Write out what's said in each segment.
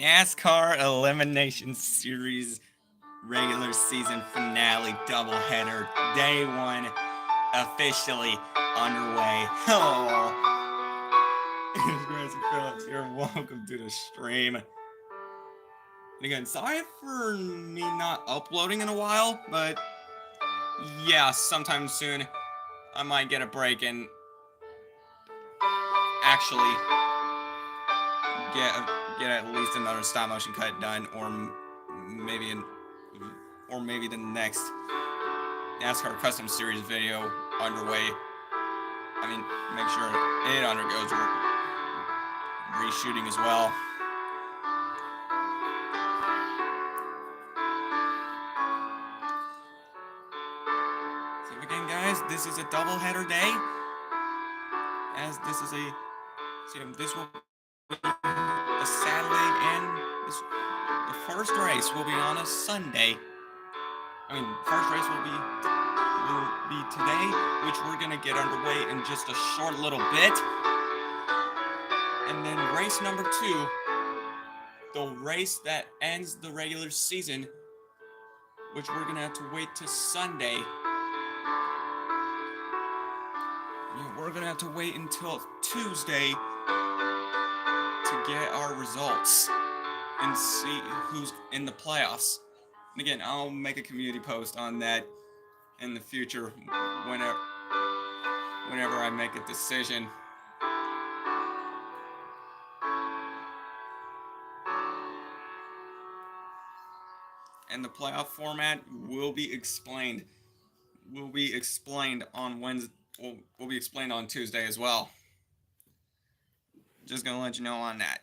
NASCAR Elimination Series regular season finale doubleheader day one officially underway. Hello, it's Grayson Phillips here. Welcome to the stream. And again, sorry for me not uploading in a while, but yeah, sometime soon I might get a break and actually get at least another stop motion cut done, or maybe the next NASCAR Custom Series video underway. I mean, make sure it undergoes reshooting as well. So again, guys, this is a doubleheader day, as this is this will be a Saturday, and the first race will be on a Sunday. I mean, first race will be today, which we're gonna get underway in just a short little bit. And then race number 2, the race that ends the regular season, which we're gonna have to wait to Sunday. Yeah, we're gonna have to wait until Tuesday to get our results and see who's in the playoffs. And again, I'll make a community post on that in the future whenever I make a decision. And the playoff format will be explained. Will be explained on Wednesday. Will be explained on Tuesday as well. Just gonna let you know on that.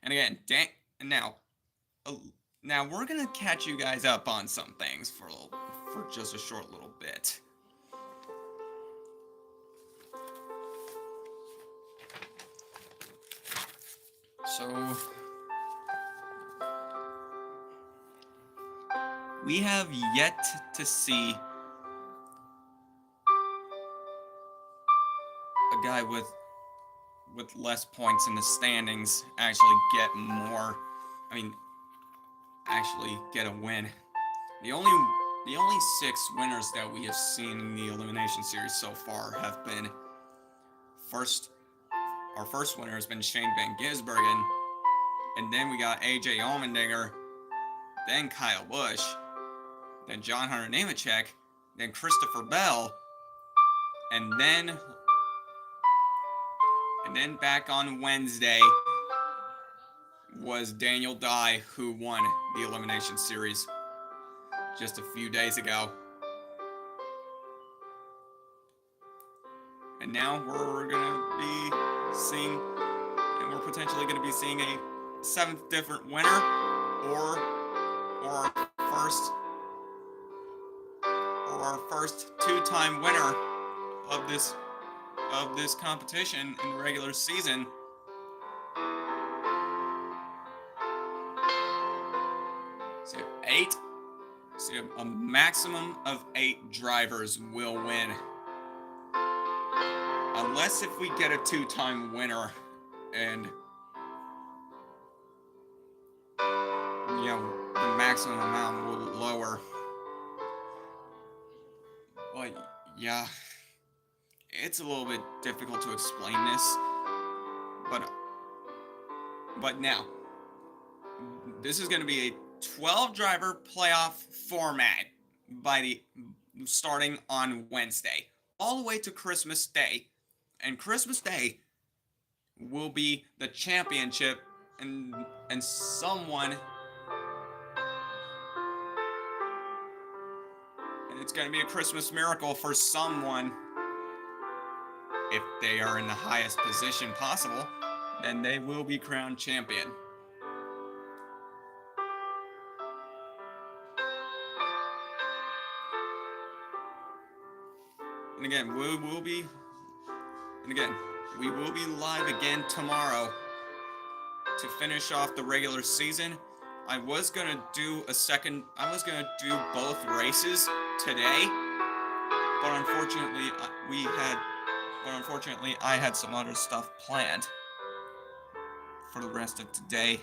And again, now we're gonna catch you guys up on some things for just a short little bit. So we have yet to see a guy with less points in the standings actually get more. I mean, actually get a win. The only 6 winners that we have seen in the Elimination Series so far have been our first winner has been Shane Van Gisbergen, and then we got AJ Allmendinger, then Kyle Busch, then John Hunter Nemechek, then Christopher Bell, and then back on Wednesday was Daniel Dye, who won the Elimination Series just a few days ago. And now we're potentially going to be seeing a 7th different winner, or our first 2-time winner of this competition in the regular season. So a maximum of 8 drivers will win, unless if we get a 2-time winner, and the maximum amount will lower. But yeah, it's a little bit difficult to explain this, but now this is going to be a 12-driver playoff format starting on Wednesday all the way to Christmas Day. And Christmas Day will be the championship, and someone, and it's going to be a Christmas miracle for someone. If they are in the highest position possible, then they will be crowned champion. And again, we will be live again tomorrow to finish off the regular season. I was gonna do both races today, but unfortunately I had some other stuff planned for the rest of today.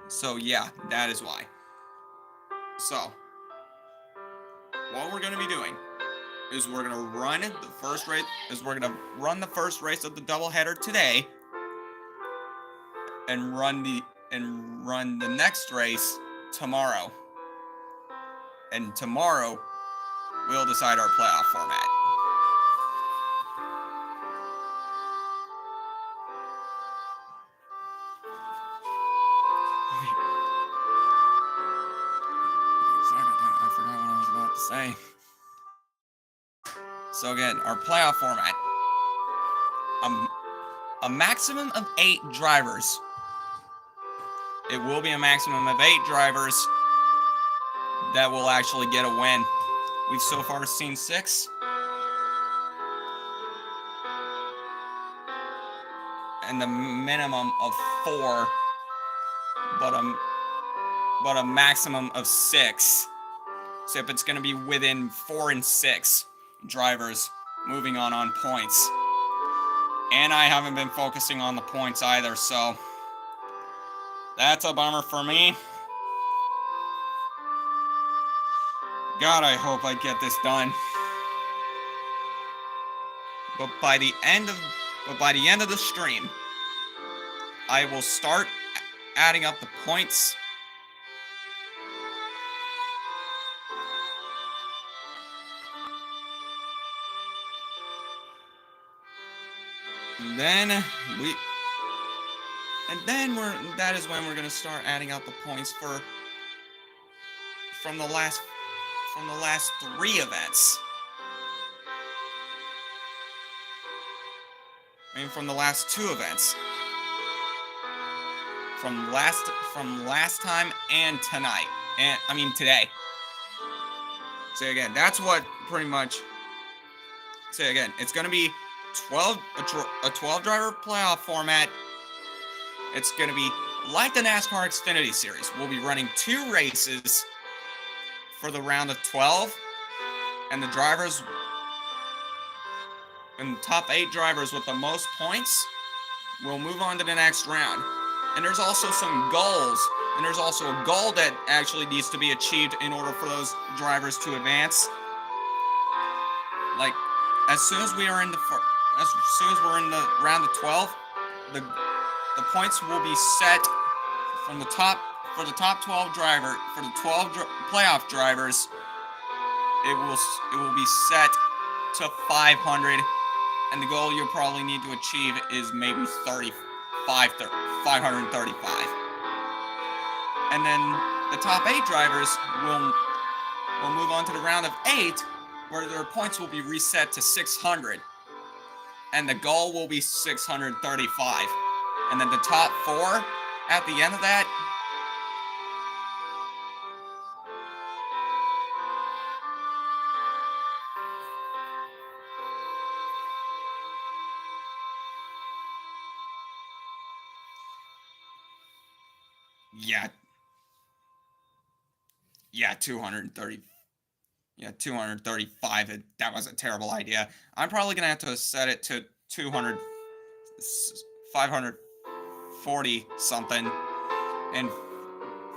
So yeah, that is why. So, what we're going to be doing is we're going to run the first race of the doubleheader today, and run the next race tomorrow. And tomorrow we'll decide our playoff format. I forgot what I was about to say. So again, our playoff format. A maximum of 8 drivers. It will be a maximum of 8 drivers that will actually get a win. We've so far seen 6. And the minimum of 4, but a maximum of 6. So if it's going to be within 4 and 6 drivers moving on points. And I haven't been focusing on the points either, so that's a bummer for me. God, I hope I get this done. But by the end of the stream, I will start adding up the points. That is when we're gonna start adding up the points from the last 3 events. I mean, from the last 2 events. From last time and tonight. And I mean today. So again, that's what pretty much. So again, it's gonna be a 12 driver playoff format. It's gonna be like the NASCAR Xfinity Series. We'll be running 2 races for the round of 12, and the top 8 drivers with the most points will move on to the next round. And there's also some goals, and there's also a goal that actually needs to be achieved in order for those drivers to advance. Like, as soon as we're in the round of 12, the points will be set from the top 12 driver for the 12 playoff drivers. It will be set to 500, and the goal you'll probably need to achieve is maybe 535. And then the top 8 drivers will move on to the round of 8, where their points will be reset to 600, and the goal will be 635. And then the top 4 at the end of that Yeah, 230. Yeah, 235. That was a terrible idea. I'm probably going to have to set it to 540 something, and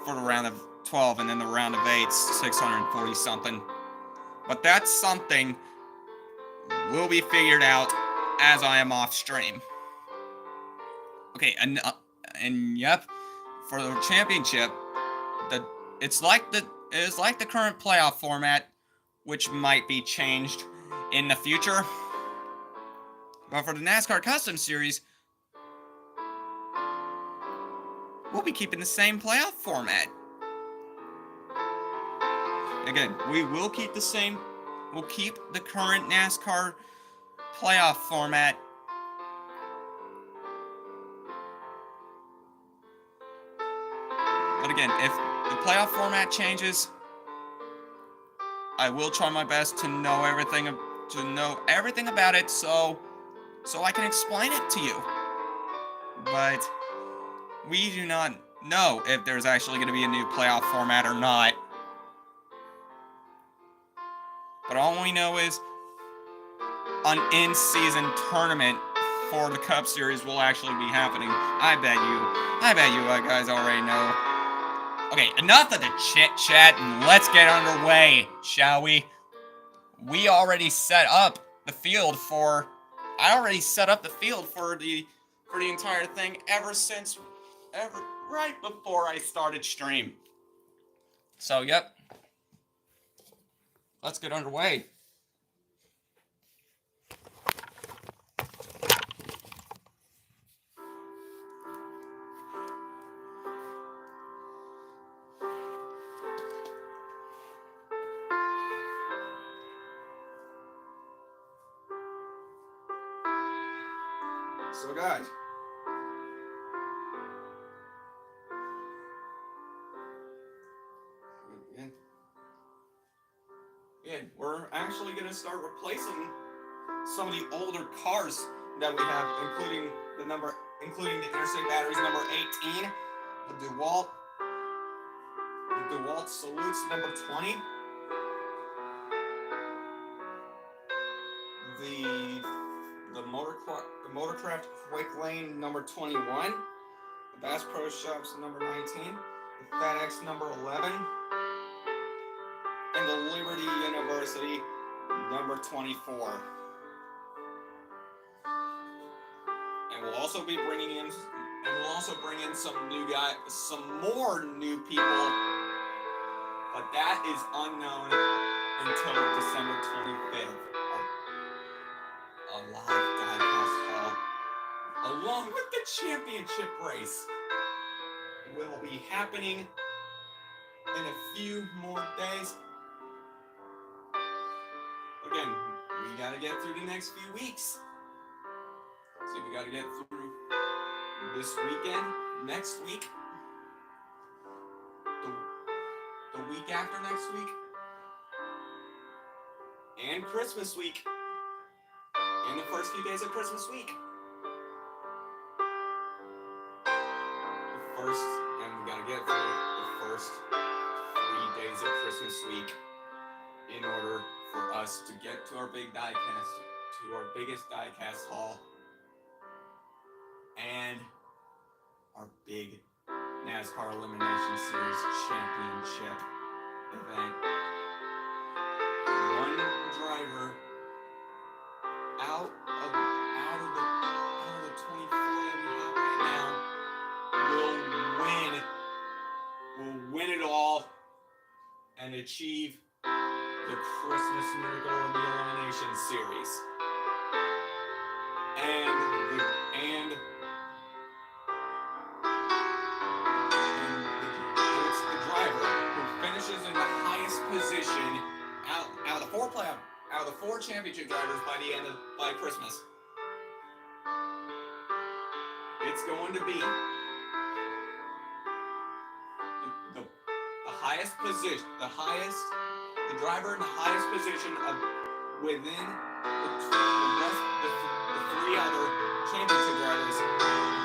for the round of 12, and then the round of 8, 640 something. But that's something will be figured out as I am off stream. Okay, and yep, for the championship, it is like the current playoff format, which might be changed in the future. But for the NASCAR Custom Series, we'll be keeping the same playoff format. Again, we'll keep the current NASCAR playoff format. But again, if the playoff format changes, I will try my best to know everything about it, so I can explain it to you. But we do not know if there's actually going to be a new playoff format or not. But all we know is an in-season tournament for the Cup Series will actually be happening. I bet you guys already know. Okay, enough of the chit-chat, and let's get underway, shall we? We already set up the field for... I already set up the field for the entire thing right before I started stream. So, yep. Let's get underway. So, guys, we're actually going to start replacing some of the older cars that we have, including the Interstate Batteries number 18, the DeWalt Salutes number 20, the Motorcraft Quick Lane number 21, the Bass Pro Shops number 19, the FedEx number 11, and the Liberty University number 24. And we'll also be bringing in some more new people, but that is unknown until December 25th. A live diecast haul, along with the championship race, will be happening in a few more days. Again, we gotta get through the next few weeks. So we gotta get through this weekend, next week, the week after next week, and Christmas week, and the first few days of Christmas week. And we gotta get through the first 3 days of Christmas week in order for us to get to our big diecast, to our biggest diecast haul, and our big NASCAR Elimination Series Championship event. One driver out of the 24 that we have right now will win it all and achieve the Christmas Miracle in the Elimination Series. And it's the driver who finishes in the highest position out of the four championship drivers by Christmas. It's going to be the driver in the highest position within the three other championship drivers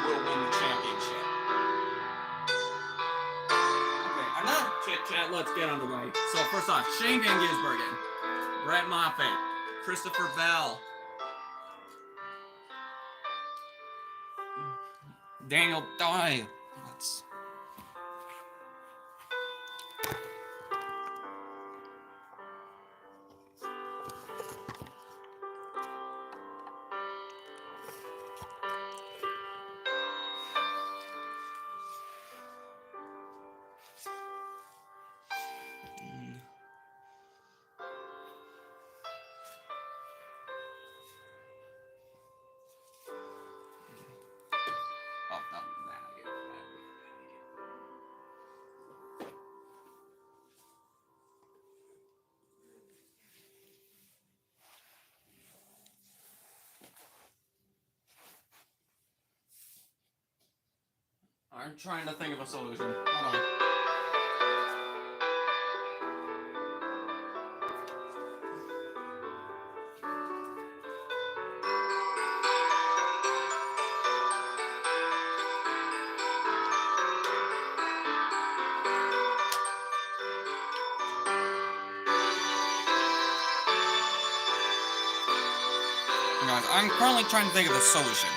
will win the championship. Okay, enough chit-chat, let's get underway. So first off, Shane Van Gisbergen, Brett Moffitt, Christopher Bell, Daniel Dye. I'm trying to think of a solution. Hold on. Guys, I'm currently trying to think of the solution.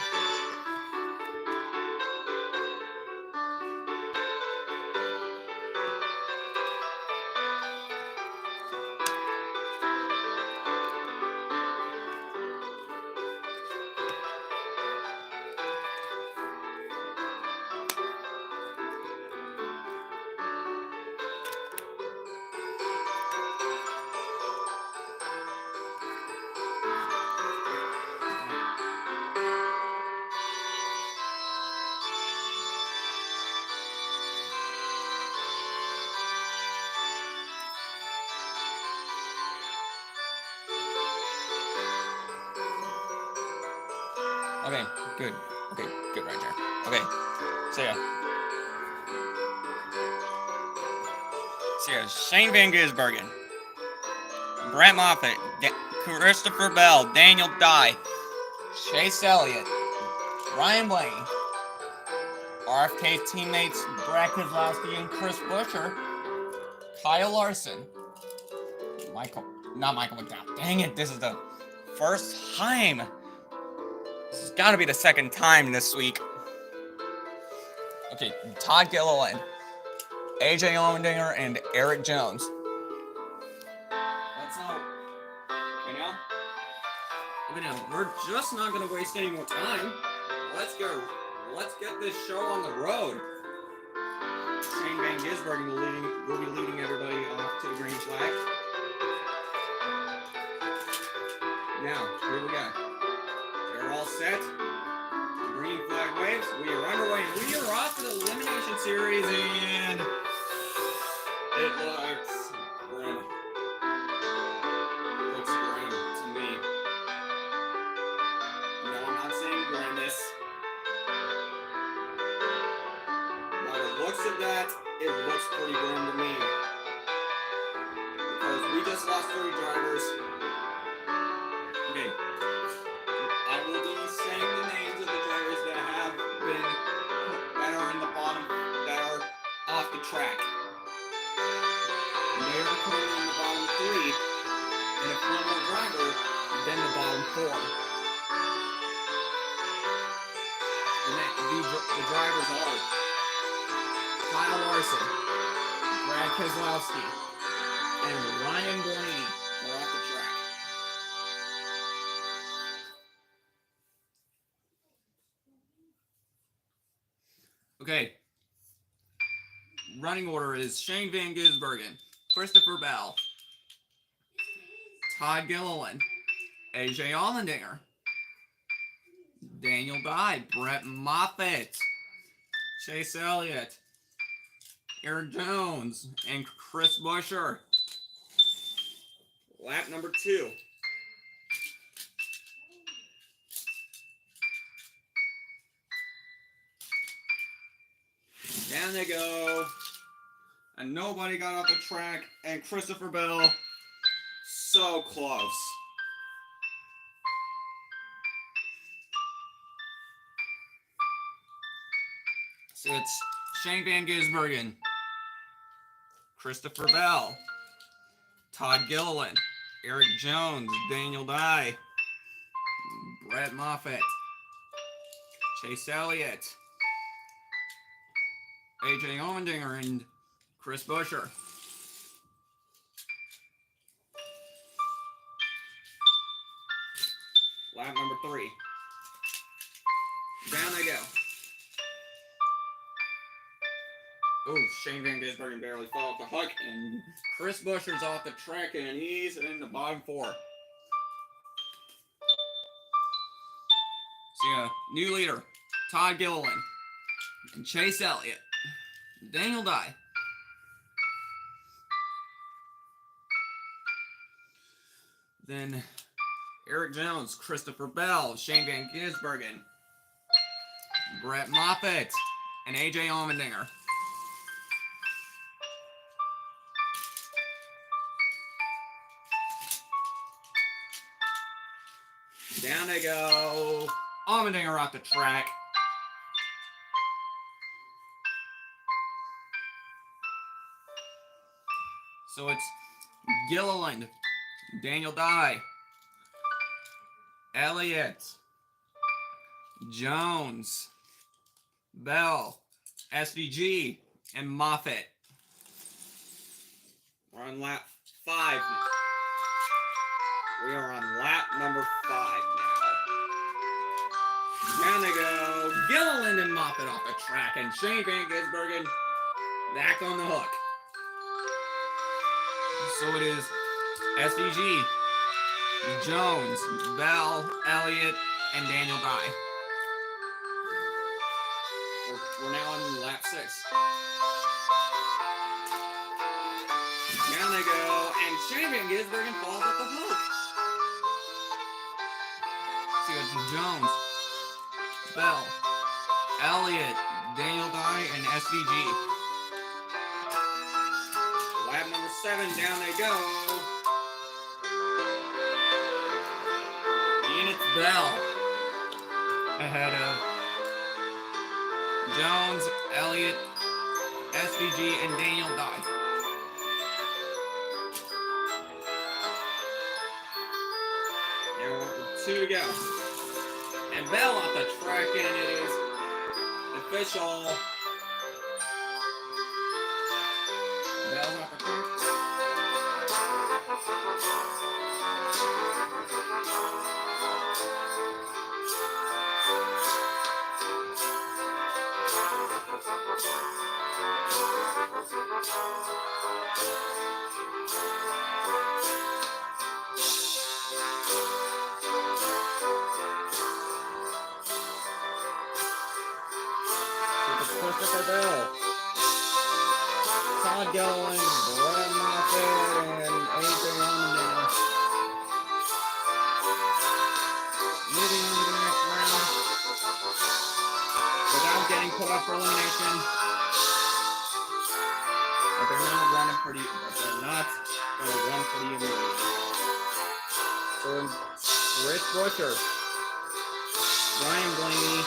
Okay, good. Okay, good right there. Okay, so yeah. So yeah, Shane Van Gisbergen, Brett Moffitt, Christopher Bell, Daniel Dye, Chase Elliott, Ryan Blaney, RFK teammates Brad Keselowski and Chris Buescher, Kyle Larson, not Michael McDowell. Dang it, this is the first time. This has got to be the second time this week. Okay, Todd Gilliland, AJ Allmendinger, and Eric Jones. Let's know. Okay, now, we're just not going to waste any more time. Let's go. Let's get this show on the road. Shane Van Gisbergen will be leading everybody off to the green flag. Now, here we go. They're all set. Green flag waves. We are underway. We are off to the Elimination Series, and it looks grim. Looks grim to me. No, I'm not saying grimness. By the looks of that, it looks pretty grim to me. Because we just lost 3 drivers. Okay. I will be saying the names of the drivers that are in the bottom, that are off the track. And they are currently in the bottom 3, and if one more driver, then the bottom 4. And the drivers are Kyle Larson, Brad Keselowski, and Ryan Blaney are off the track. Okay. Running order is Shane Van Gisbergen, Christopher Bell, Todd Gilliland, AJ Allmendinger, Daniel Dye, Brett Moffitt, Chase Elliott, Eric Jones, and Chris Buescher. Lap number 2. Down they go. And nobody got off the track. And Christopher Bell, so close. So it's Shane Van Gisbergen, Christopher Bell, Todd Gilliland, Eric Jones, Daniel Dye, Brett Moffitt, Chase Elliott, AJ Allmendinger, and Chris Buescher. Lap number 3. Down they go. Oh, Shane Van Gisbergen barely fell off the hook, and Chris Buescher's off the track, and he's in the bottom 4. So yeah, new leader, Todd Gilliland, and Chase Elliott, Daniel Dye. Then Eric Jones, Christopher Bell, Shane Van Gisbergen, Brett Moffitt, and AJ Allmendinger. Down they go. Allmendinger off the track. So it's Gilliland, Daniel Dye, Elliott, Jones, Bell, SVG, and Moffitt. We're on lap 5. We are on lap number 5 now. Down they go. Gilliland and Moffitt off the track, and Shane Van Gisbergen back on the hook. So it is SVG, Jones, Bell, Elliott, and Daniel Dye. We're now on lap 6. Down they go, and Shane Van Gisbergen falls at the hook. So you got Jones, Bell, Elliott, Daniel Dye, and SVG. Lap number 7, down they go. And it's Bell ahead of Jones, Elliott, SVG, and Daniel Dye. There are 2 to go. And Bell off the track, and it is official. Bell's off the track. Christopher Bell, Todd Gilliland, Brett Moffitt, and AJ Allendale. Moving on to the next round without getting put up for elimination. But they're not running for the immunity. So Rich Butcher, Ryan Blaney,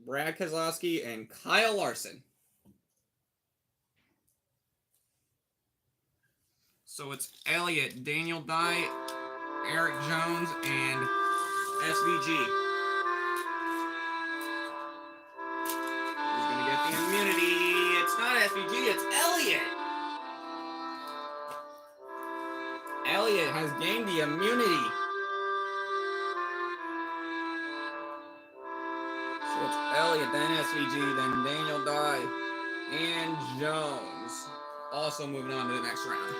Brad Keselowski, and Kyle Larson. So it's Elliott, Daniel Dye, Eric Jones, and SVG. Who's going to get the immunity? It's not SVG, it's Elliott. Elliott has gained the immunity. So it's Elliott, then SVG, then Daniel Dye, and Jones. Also moving on to the next round.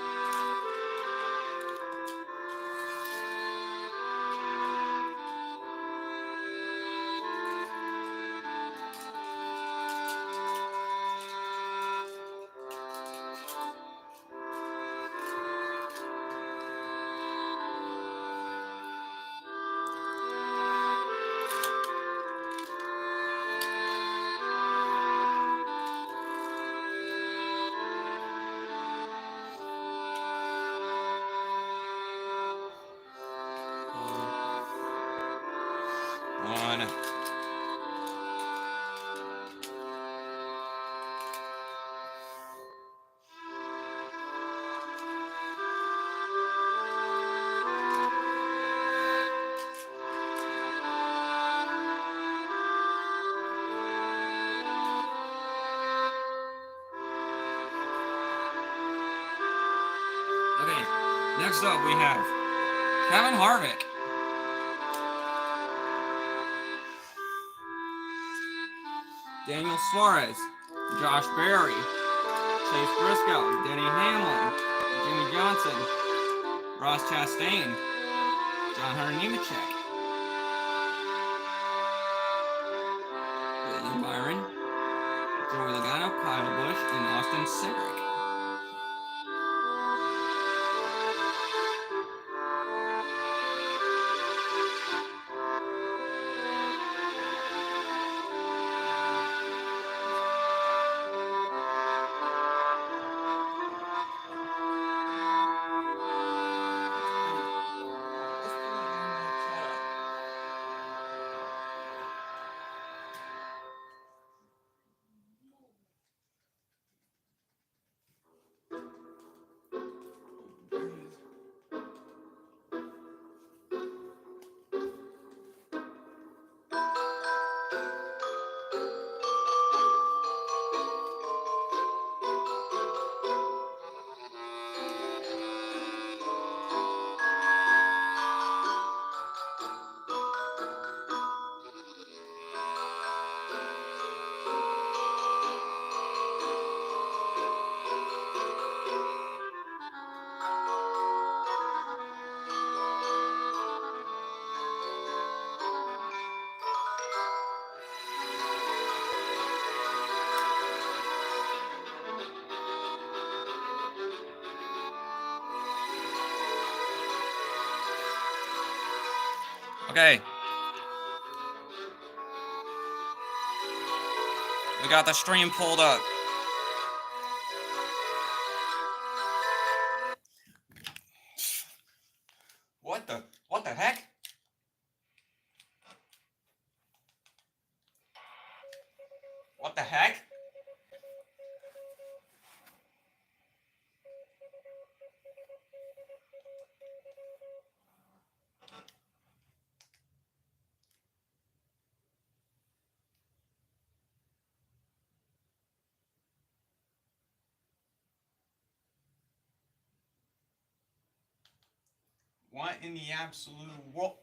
Okay, next up we have Kevin Harvick, Daniel Suarez, Josh Berry, Chase Briscoe, Denny Hamlin, Jimmy Johnson, Ross Chastain, John Hunter Nemechek, William Byron, Joey Logano, Kyle Busch, and Austin Cindric. Okay. We got the stream pulled up. What the heck? What the heck? What in the absolute world?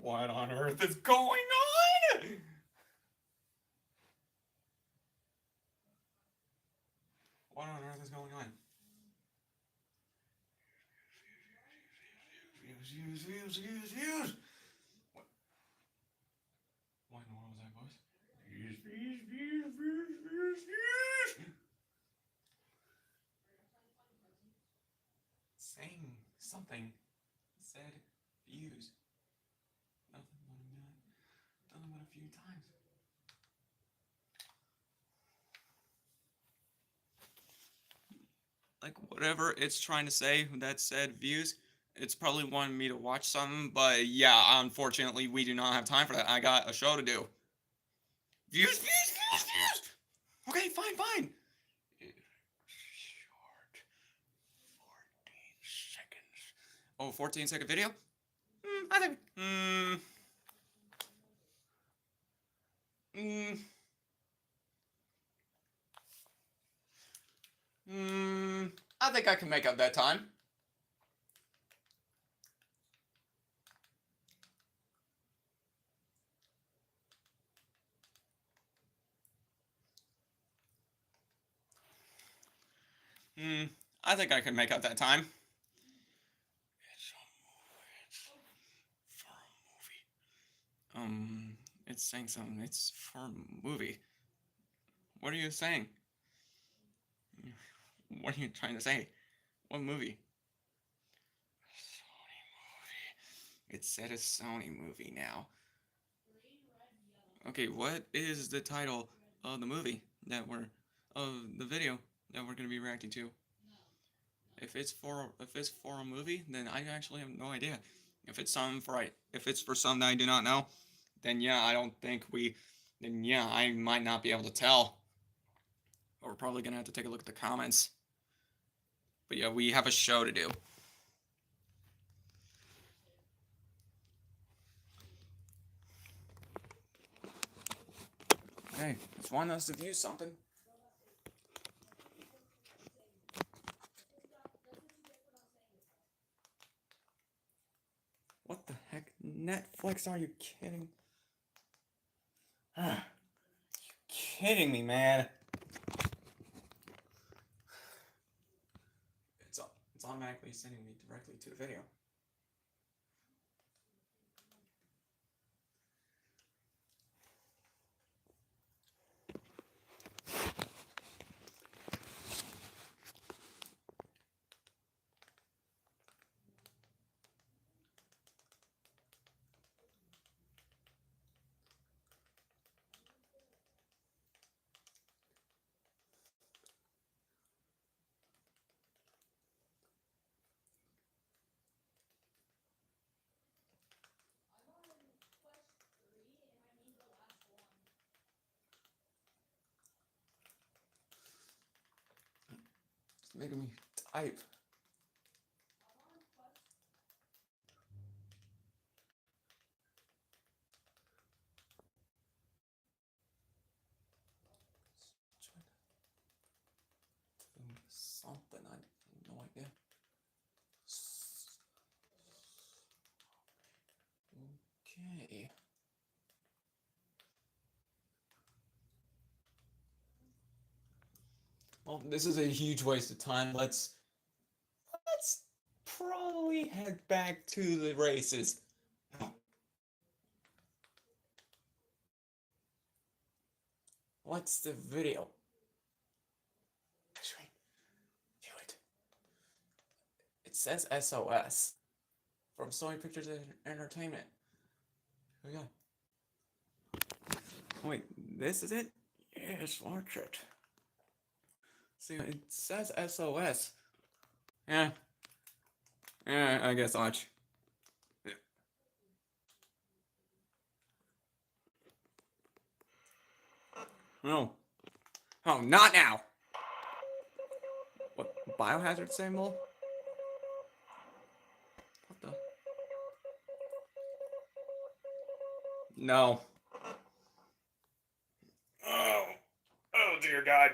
What on earth is going on? What on earth is going on? Views. What in the world was that voice? Views. Saying something. Said views. Nothing but a few times. Like whatever it's trying to say that said views, it's probably wanting me to watch something, but yeah, unfortunately we do not have time for that. I got a show to do. Views. Okay, fine. Short 14 seconds. Oh, 14-second video? I think I think I can make up that time. I think I can make up that time. It's for a movie. It's saying something. It's for a movie. What are you saying? What are you trying to say? What movie? Sony movie. It said a Sony movie now. Okay, what is the title of the movie that of the video that we're gonna be reacting to? If it's for a movie, then I actually have no idea. If it's for something I do not know, then yeah, I don't think then yeah, I might not be able to tell. But we're probably gonna have to take a look at the comments. But yeah, we have a show to do. Okay, just want us to view something. What the heck? Netflix, are you kidding? You kidding me, man? It's automatically sending me directly to the video. It's making me type. Something, I have no idea. Okay. Well, this is a huge waste of time. Let's probably head back to the races. What's the video? Actually, do it. It says SOS from Sony Pictures Entertainment. Here we go. Wait, this is it? Yes, watch it. See, it says SOS. Yeah. Yeah, I guess watch. Yeah. No. Oh, not now! What, biohazard symbol? What the? No. Oh. Oh, dear God.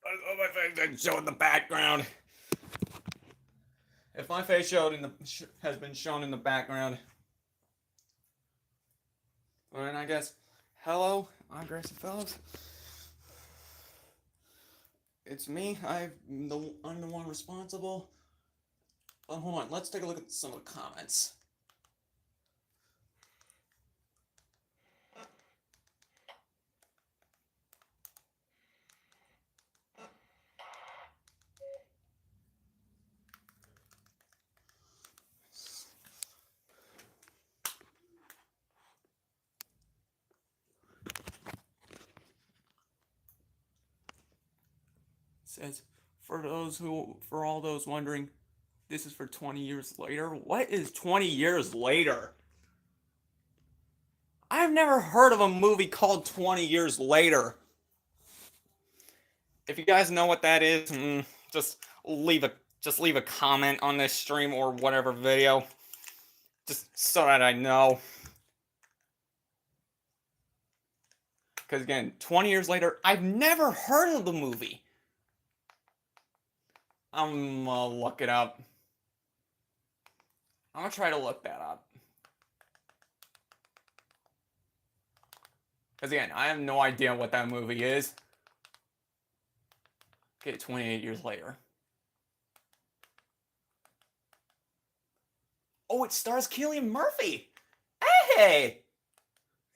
Oh, my face didn't show in the background. If my face has been shown in the background, well, then I guess, hello, I'm Grayson Phillips. It's me. I'm the one responsible. Oh, hold on. Let's take a look at some of the comments. Says, for all those wondering, this is for 20 years later. What is 20 years later? I've never heard of a movie called 20 Years Later. If you guys know what that is, just leave a comment on this stream or whatever video, just so that I know. Because again, 20 years later, I've never heard of the movie. I'm gonna look it up. I'm gonna try to look that up. Because again, I have no idea what that movie is. Okay, 28 years later. Oh, it stars Cillian Murphy. Hey!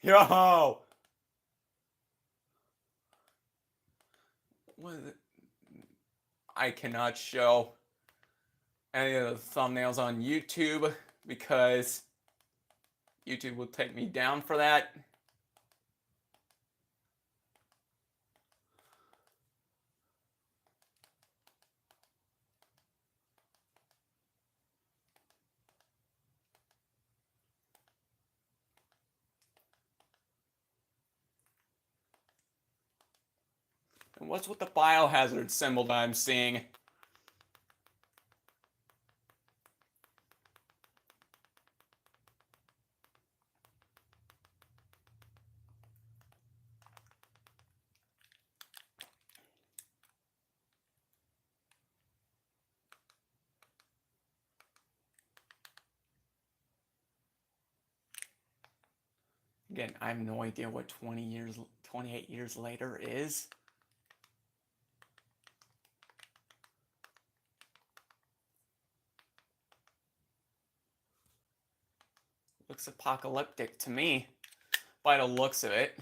Yo! What is it? I cannot show any of the thumbnails on YouTube because YouTube will take me down for that. And what's with the biohazard symbol that I'm seeing? Again, I have no idea what 28 years later is. Looks apocalyptic to me, by the looks of it.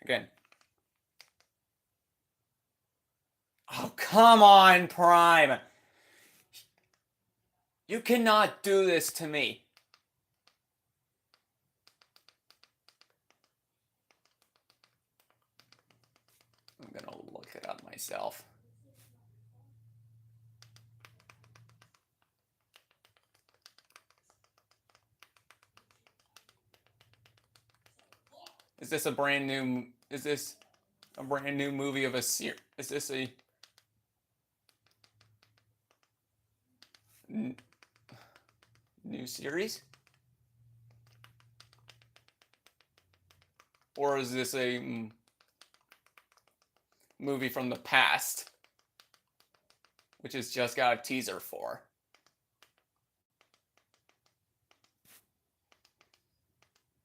Again. Oh, come on, Prime. You cannot do this to me. I'm gonna look it up myself. Is this a brand new movie of a series? Is this a new series? Or is this a movie from the past, which has just got a teaser for?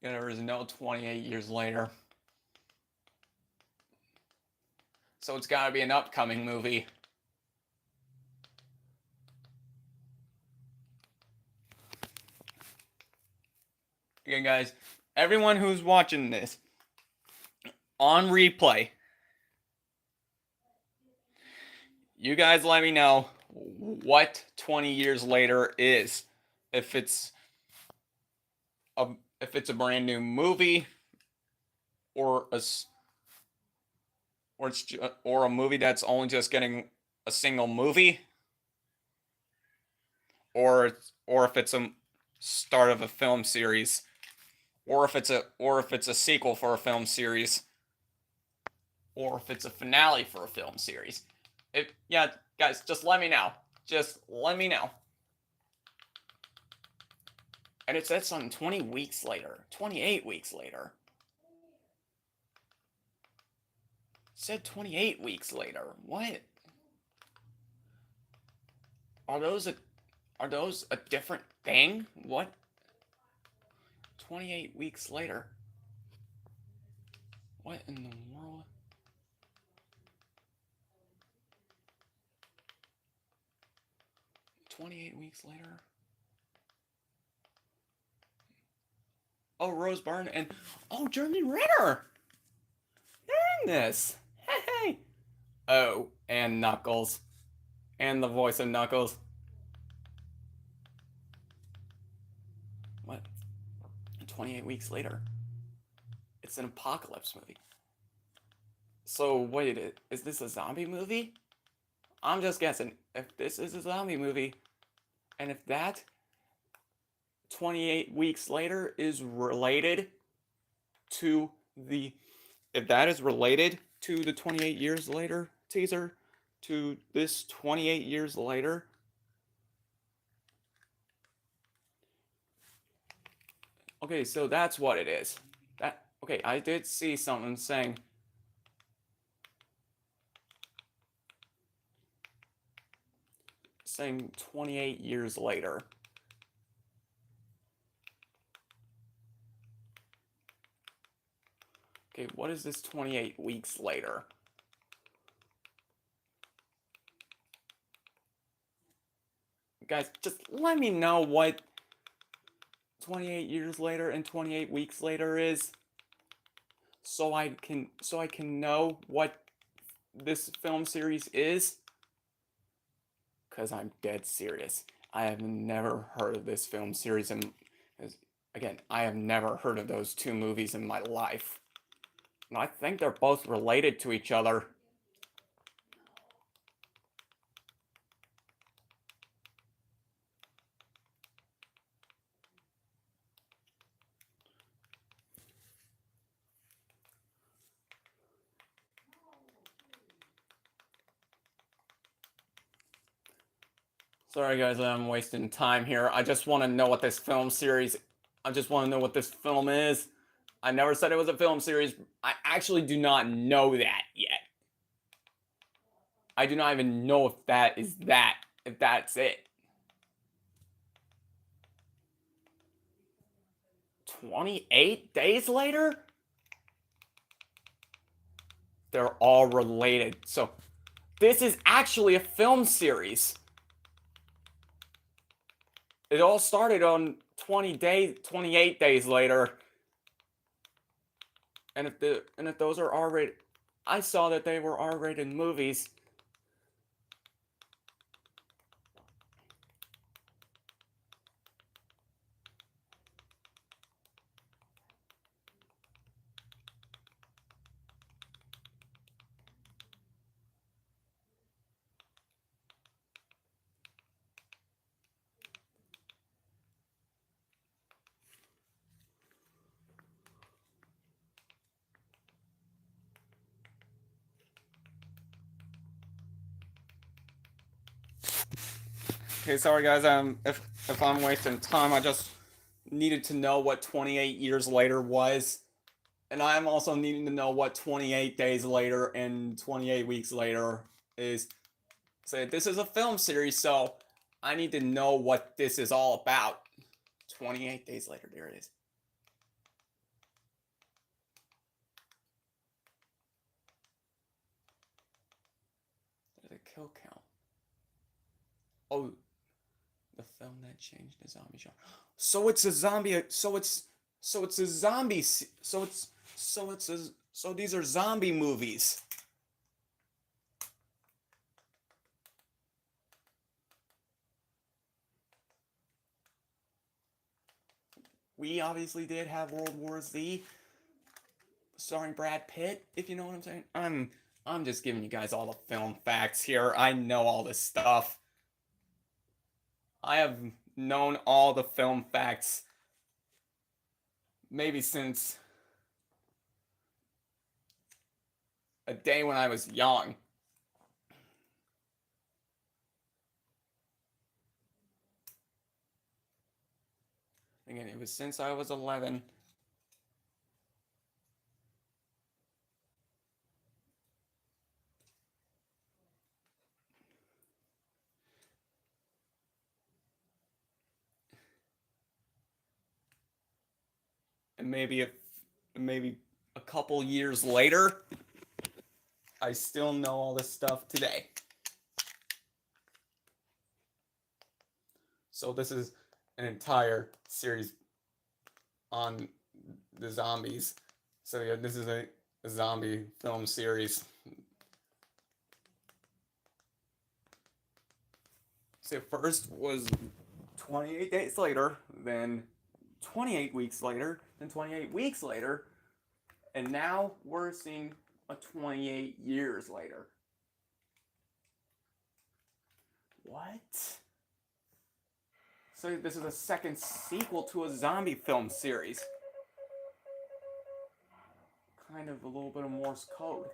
Yeah, there is no 28 years later. So it's got to be an upcoming movie. Again, guys, everyone who's watching this on replay, you guys let me know what 20 years later is. If it's a brand new movie, or a movie that's only just getting a single movie, or if it's a start of a film series, or if it's a sequel for a film series, or if it's a finale for a film series. Yeah, guys, just let me know. Just let me know. And it says something 20 weeks later, 28 weeks later. It said 28 weeks later. What? Are those a different thing? What? 28 weeks later. What in the world? "28 weeks later." Oh, Rose Byrne and Jeremy Renner. They're in this. Hey. Oh, and Knuckles, and the voice of Knuckles. What? 28 weeks later. It's an apocalypse movie. So wait, is this a zombie movie? I'm just guessing. If this is a zombie movie, and if that 28 weeks later is related to the 28 years later teaser, to this 28 years later, okay, so that's what it is. Okay, I did see something saying saying 28 years later. Okay, what is this 28 weeks later? Guys, just let me know what 28 years later and 28 weeks later is, so I can know what this film series is. Because I'm dead serious. I have never heard of this film series, and again, I have never heard of those two movies in my life. And I think they're both related to each other. Sorry guys, I'm wasting time here. I just want to know what this film series, I just want to know what this film is. I never said it was a film series. I actually do not know that yet. I do not even know if that's it. 28 days later? They're all related. So this is actually a film series. It all started on 28 days later. And if those are R-rated, I saw that they were R-rated movies. Okay, sorry guys, if I'm wasting time, I just needed to know what 28 years later was. And I'm also needing to know what 28 days later and 28 weeks later is. So this is a film series, so I need to know what this is all about. 28 days later, there it is. kill count. Oh, the film that changed the zombie genre. So it's a zombie. So it's a zombie. So these are zombie movies. We obviously did have World War Z, starring Brad Pitt, if you know what I'm saying. I'm just giving you guys all the film facts here. I know all this stuff. I have known all the film facts maybe since a day when I was young. Again, it was since I was 11. And maybe a couple years later, I still know all this stuff today. So this is an entire series on the zombies. So yeah, this is a zombie film series. So first was 28 days later, then 28 weeks later, then 28 weeks later, and now we're seeing a 28 years later. What? So this is a second sequel to a zombie film series. Kind of a little bit of Morse code.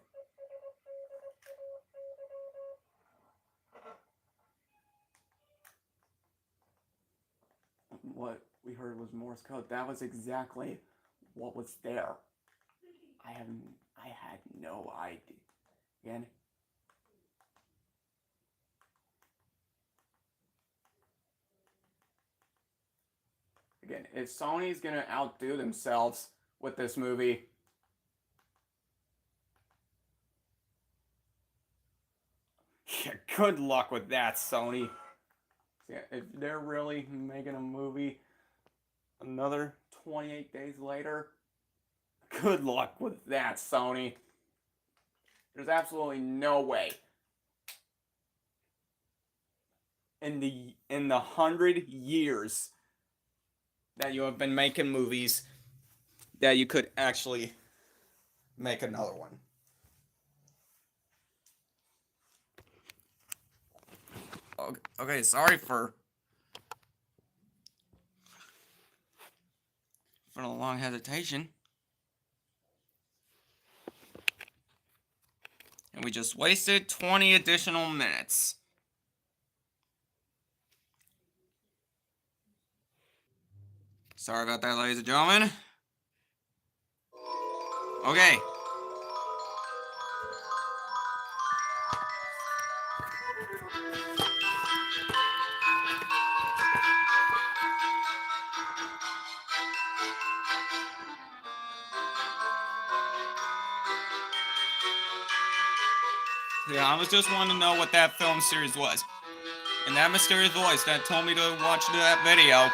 What we heard was Morse code. That was exactly what was there. I had no idea. Again, if Sony's gonna outdo themselves with this movie, yeah, good luck with that, Sony. Yeah, if they're really making a movie another 28 days later, good luck with that, Sony. There's absolutely no way in the 100 years that you have been making movies that you could actually make another one. Okay, sorry for the long hesitation. And we just wasted 20 additional minutes. Sorry about that, ladies and gentlemen. Okay. Yeah, I was just wanting to know what that film series was. And that mysterious voice that told me to watch that video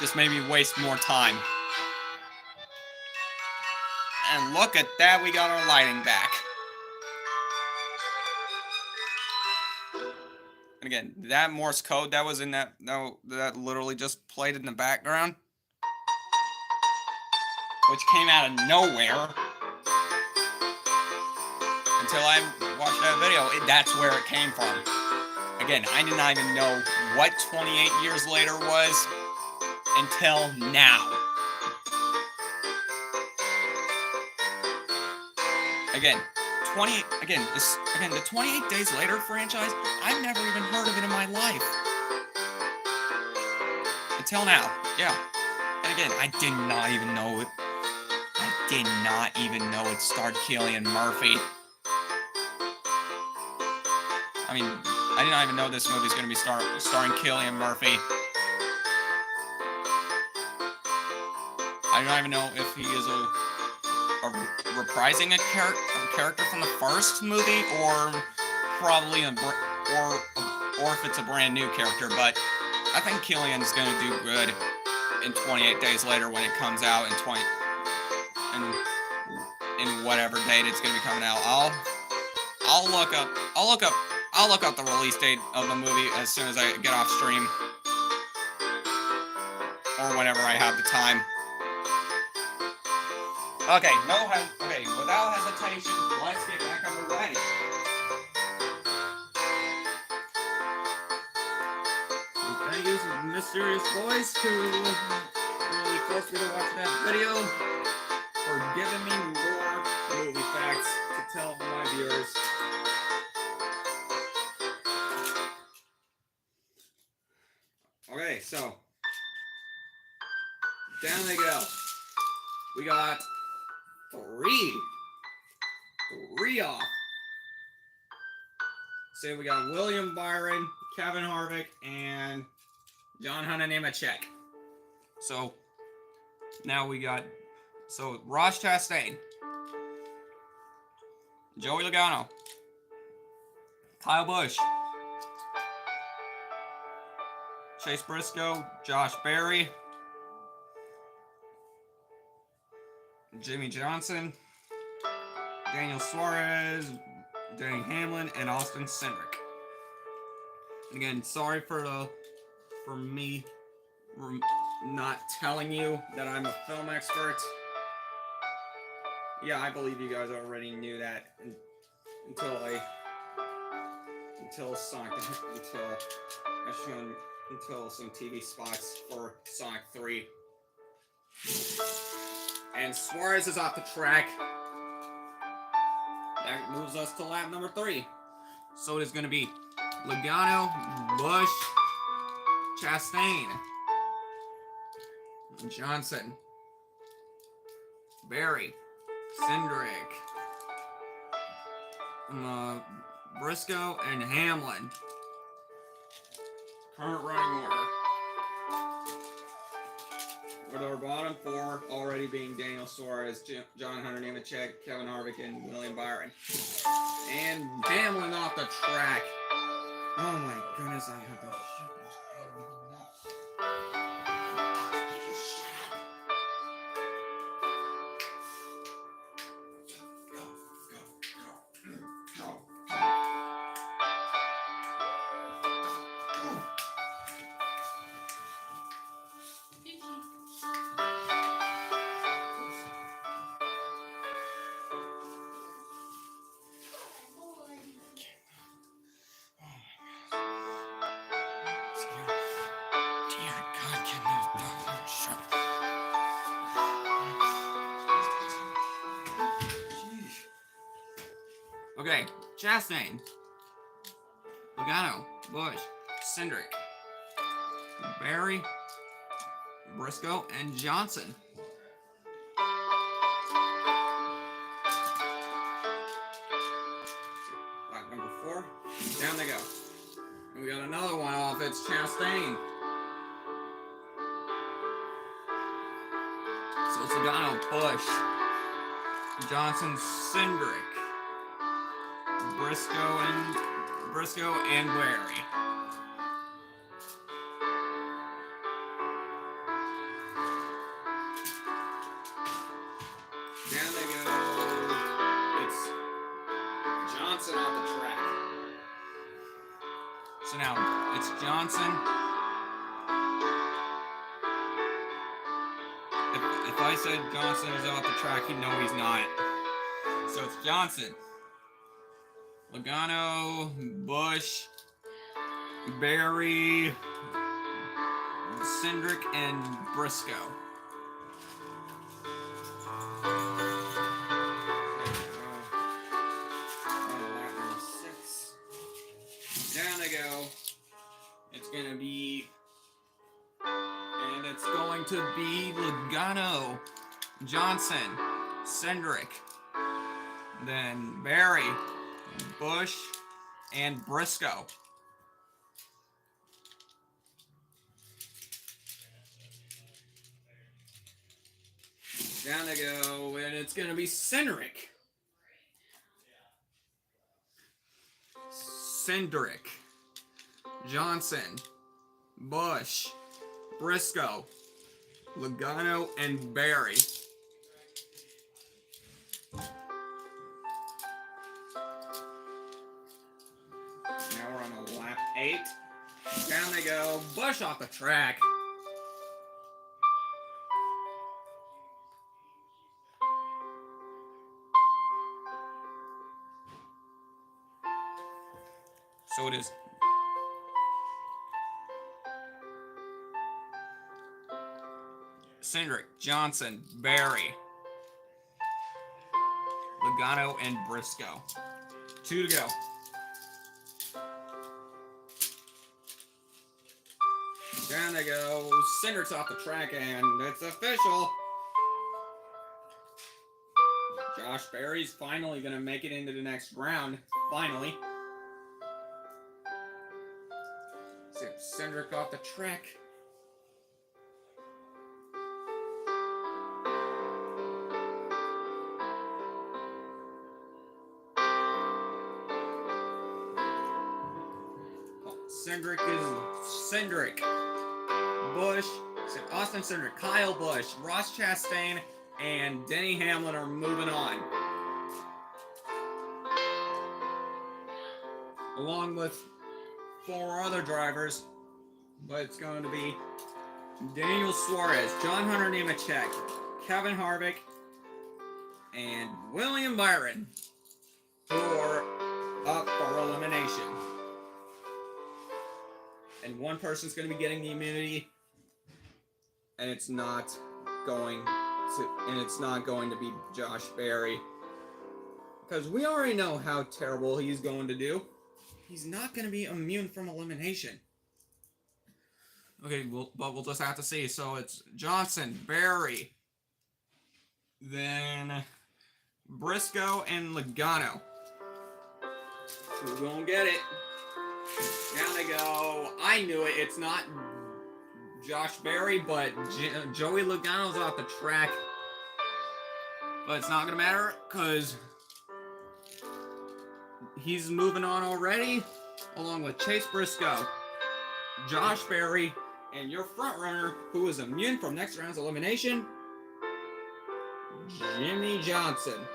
just made me waste more time. And look at that, we got our lighting back. And again, that Morse code that was in that literally just played in the background, which came out of nowhere until I watched that video. That's where it came from. Again, I did not even know what 28 years later was until now. The 28 Days Later franchise, I've never even heard of it in my life. Until now, yeah. And again, I did not even know it. I did not even know it starred Cillian Murphy. I mean, I did not even know this movie's going to be starring Cillian Murphy. I do not even know if he is reprising a character from the first movie or probably or if it's a brand new character, but I think Killian's gonna do good in 28 Days Later when it comes out in whatever date it's gonna be coming out. I'll look up the release date of the movie as soon as I get off stream or whenever I have the time. Okay, without hesitation, let's get back underway. Thank you, mysterious voice, who really forced me to watch that video, for giving me more movie facts to tell my viewers. Okay, so down they go. We got three off. So we got William Byron, Kevin Harvick, and John Hunter Nemechek. So now we got Ross Chastain, Joey Logano, Kyle Busch, Chase Briscoe, Josh Berry, Jimmy Johnson, Daniel Suarez, Denny Hamlin, and Austin Cindric. Again, sorry for me not telling you that I'm a film expert. Yeah, I believe you guys already knew that until some TV spots for Sonic 3. And Suarez is off the track. That moves us to lap number 3. So it is going to be Logano, Busch, Chastain, Johnson, Berry, Cindric, Briscoe, and Hamlin. Current running order. With our bottom 4 already being Daniel Suarez, John Hunter Nemechek, Kevin Harvick, and William Byron. And Hamlin off the track. Oh my goodness, I have to shut this. Okay, Chastain, Logano, Busch, Cindric, Berry, Briscoe, and Johnson. Lap number 4, down they go. And we got another one off, it's Chastain. So it's Logano, Busch, Johnson, Cindric, Briscoe and Berry. Down they go. It's Johnson on the track. So now it's Johnson. If I said Johnson is off the track, you know he's not. So it's Johnson, Logano, Busch, Berry, Cindric, and Briscoe. Down they go. It's going to be Logano, Johnson, Cindric, then Berry, Busch, and Briscoe. Down they go, and it's going to be Cindric. Cindric, Johnson, Bush, Briscoe, Logano, and Barry. Now we're on lap 8. Down they go. Bush off the track. So it is Cindric, Johnson, Barry, Logano, and Briscoe. 2 to go. Down they go. Cindric's off the track, and it's official. Josh Berry's finally going to make it into the next round. Finally. Cindric off the track. Cindric is Cindric. Bush, Austin Cindric, Kyle Busch, Ross Chastain, and Denny Hamlin are moving on. Along with 4 other drivers, but it's going to be Daniel Suarez, John Hunter Nemechek, Kevin Harvick, and William Byron, who are up for elimination. And one person's going to be getting the immunity, and it's not going to be Josh Berry, because we already know how terrible he's going to do. He's not going to be immune from elimination. Okay, but we'll just have to see. So it's Johnson, Berry, then Briscoe, and Logano. Who's going to get it? Down they go. I knew it. It's not Josh Berry, but Joey Logano's off the track. But it's not going to matter, because he's moving on already, along with Chase Briscoe, Josh Berry, and your front runner, who is immune from next round's elimination, Jimmy Johnson.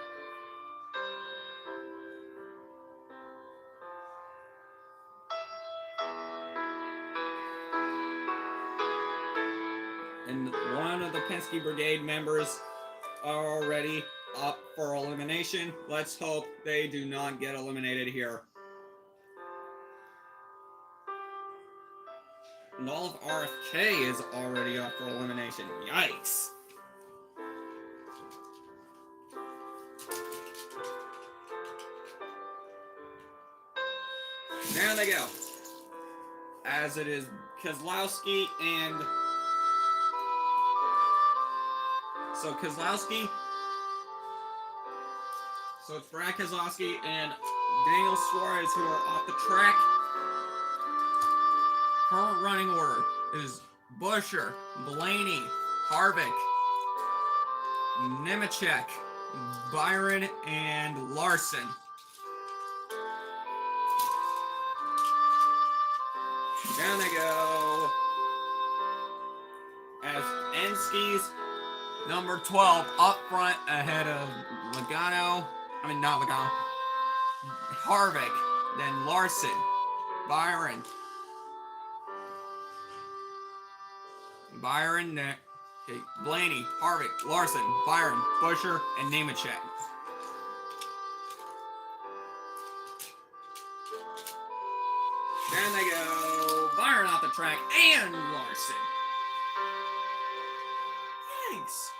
And one of the Penske Brigade members are already up for elimination. Let's hope they do not get eliminated here. And all of RFK is already up for elimination. Yikes. There they go. As it is Keselowski and... So Keselowski... So it's Brad Keselowski and Daniel Suarez who are off the track. Current running order is Buescher, Blaney, Harvick, Nemechek, Byron, and Larson. Down they go. As Enske's number 12 up front ahead of Logano. I mean, not Logano. Harvick, then Larson, Byron, okay, Blaney, Harvick, Larson, Byron, Buescher, and Nemechek. Then they go Byron off the track and Larson. Thanks.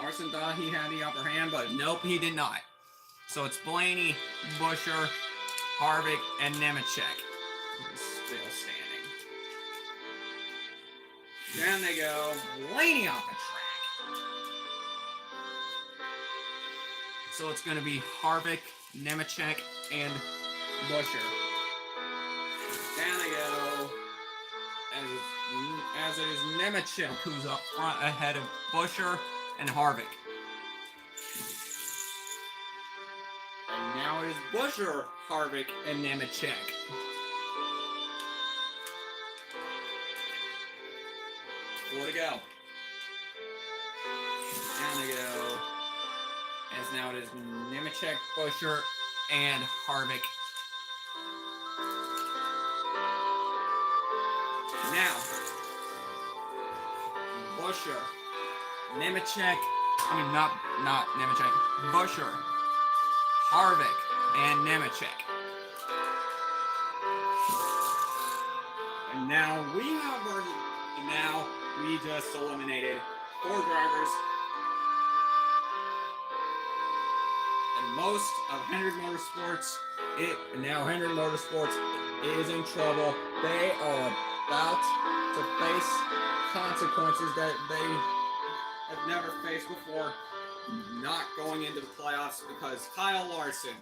Larson thought he had the upper hand, but nope, he did not. So it's Blaney, Buescher, Harvick, and Nemechek. Still standing. Down they go. Blaney off the track. So it's going to be Harvick, Nemechek, and Buescher. Down they go. as it is Nemechek who's up front ahead of Busher and Harvick. And now it is Busher, Harvick, and Nemechek. 4 to go. Down they go. As now it is Nemechek, Busher, and Harvick. Now, Busher, Nemechek, not Nemechek, Busher, Harvick, and Nemechek. And now we just eliminated 4 drivers. And most of Hendrick Motorsports, Hendrick Motorsports is in trouble. They are about to face consequences that they have never faced before, not going into the playoffs, because Kyle Larson,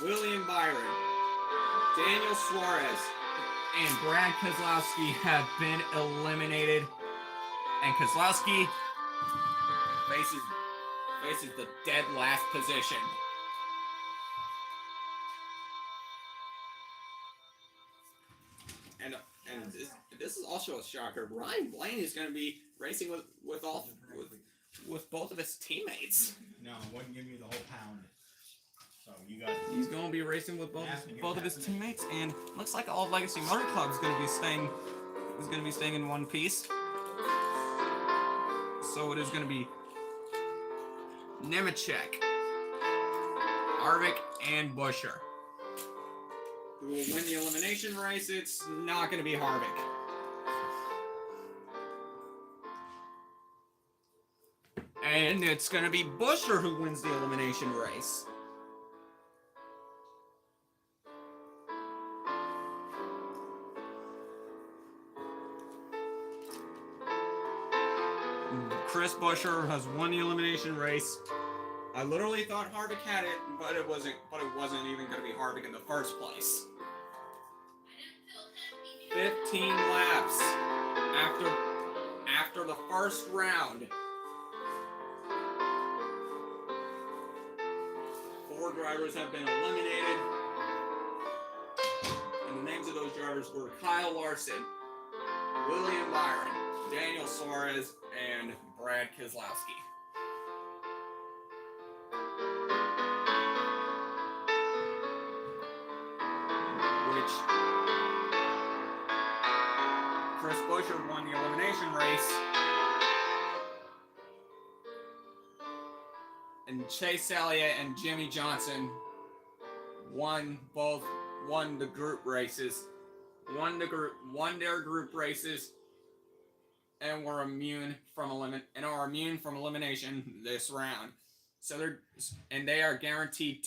William Byron, Daniel Suarez, and Brad Keselowski have been eliminated, and Keselowski faces the dead last position. And this is also a shocker. Ryan Blaney is going to be racing with both of his teammates. No, I wouldn't give you the whole pound. So you got. He's going to be racing with both of his teammates, and looks like all of Legacy Motor Club is going to be staying in one piece. So it is going to be Nemechek, Harvick, and Busher who will win the elimination race. It's not going to be Harvick. And it's going to be Busher who wins the elimination race. Chris Busher has won the elimination race. I literally thought Harvick had it, but it wasn't even going to be Harvick in the first place. 15 laps after the first round. 4 drivers have been eliminated. And the names of those drivers were Kyle Larson, William Byron, Daniel Suarez, and Brad Keselowski. Chris Busher won the elimination race, and Chase Elliott and Jimmy Johnson won the group races, won their group races, and are immune from elimination this round. So they are guaranteed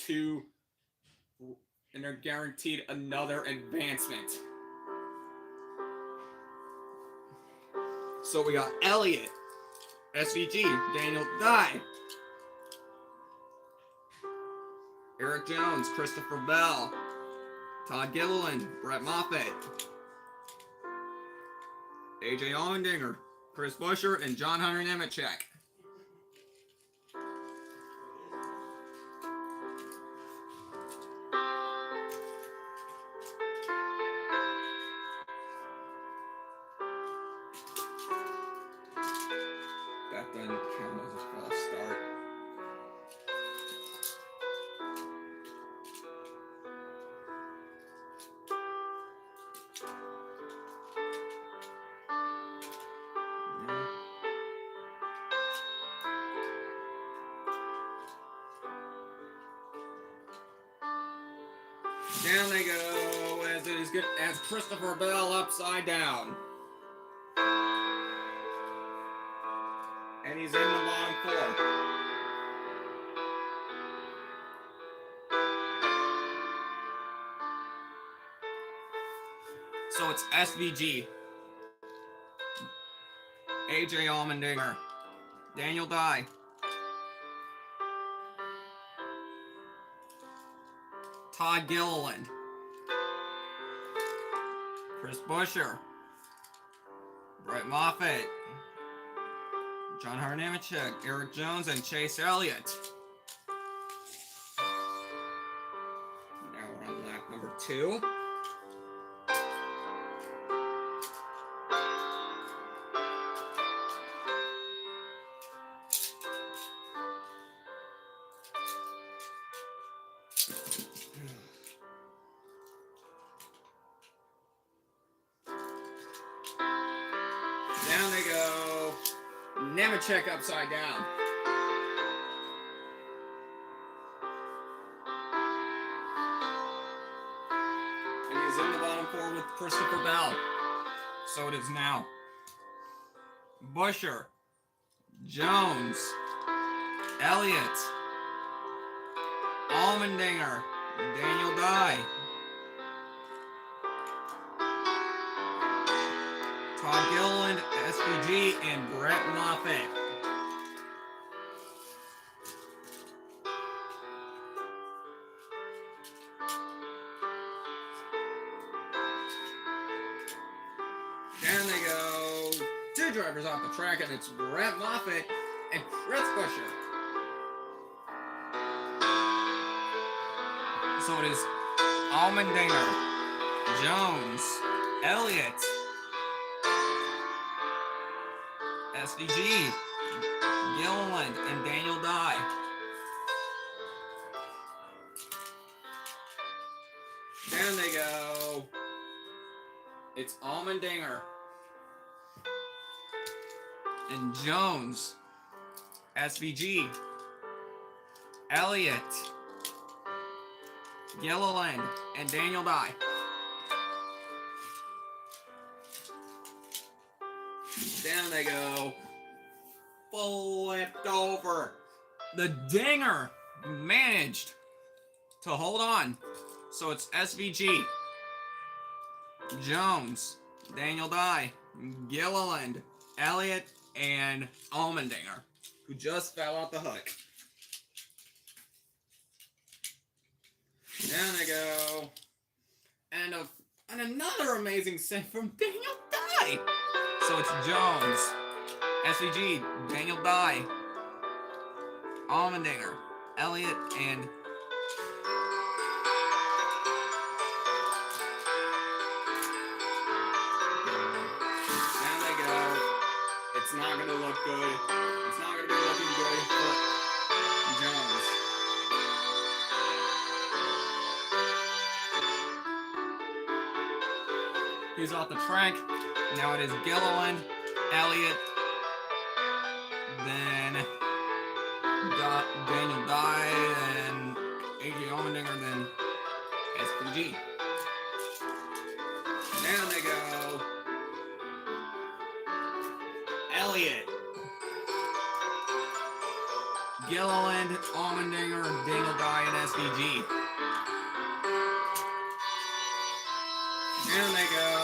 they're guaranteed another advancement. So we got Elliott, SVG, Daniel Dye, Eric Jones, Christopher Bell, Todd Gilliland, Brett Moffitt, AJ Allmendinger, Chris Busher, and John Hunter Nemechek. That doesn't count as a false start. Down they go as Christopher Bell upside down. And he's in the bottom 4. So it's SVG, AJ Allmendinger, Daniel Dye, Todd Gilliland, Chris Busher, Brett Moffitt, John Nemechek, Eric Jones, and Chase Elliott. Now we're on lap number 2. Down they go. Nemechek upside down. And he's in the bottom 4 with Christopher Bell. So it is now Buescher, Jones, Elliott, Allmendinger, Daniel Dye, Todd Gilliland, SVG, and Brett Moffitt. Down they go. 2 drivers off the track, and it's Brett Moffitt and Chris Buescher. So it is Allmendinger, Jones, Elliott, SVG, Gilliland, and Daniel Dye. Down they go. It's Allmendinger and Jones, SVG, Elliott, Gilliland, and Daniel Dye. Down they go. Flipped over. The dinger managed to hold on. So it's SVG, Jones, Daniel Dye, Gilliland, Elliott, and Allmendinger, who just fell off the hook. Down they go. And another amazing save from Daniel Dye. So it's Jones, SVG, Daniel Dye, Allmendinger, Elliott, and down they go. It's not going to look good. It's not going to be looking good for Jones. He's off the track. Now it is Gilliland, Elliott, then Daniel Dye, and A.J. Allmendinger, then SPG. Down they go. Elliott, Gilliland, Allmendinger, Daniel Dye, and SVG. Down they go.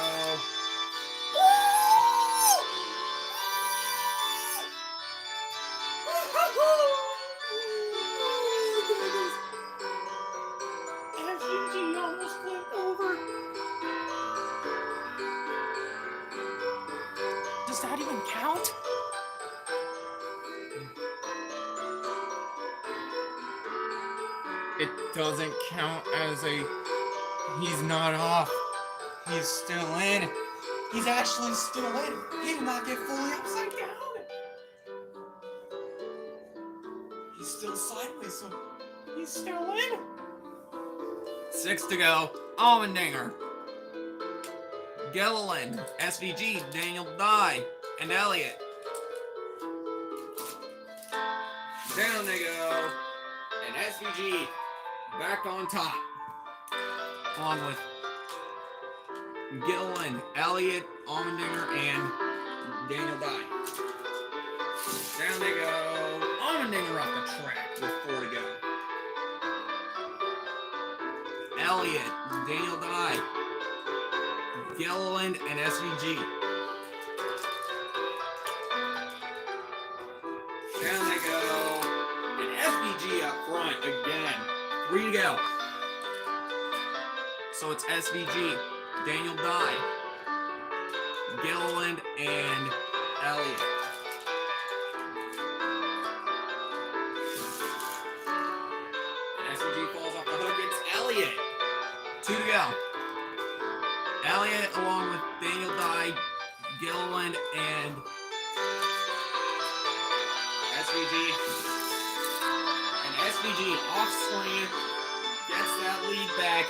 SVG almost flipped over. Does that even count? It doesn't count as a... He's not off. He's still in. He's actually still in. He did not get fully upside down. He's still sideways, so he's still in. 6 to go. Allmendinger, Gilliland, SVG, Daniel Dye, and Elliott. Down they go. And SVG back on top. Along with Gilliland, Elliott, Allmendinger, and Daniel Dye. Down they go. Allmendinger off the track with 4 to go. Elliott, Daniel Dye, Gilliland, and SVG. Down they go. And SVG up front again. 3 to go. So it's SVG, Daniel Dye, Gilliland, and Elliott. SVG falls off the hook. It's Elliott. 2 to go. Elliott along with Daniel Dye, Gilliland, and SVG. And SVG off screen gets that lead back.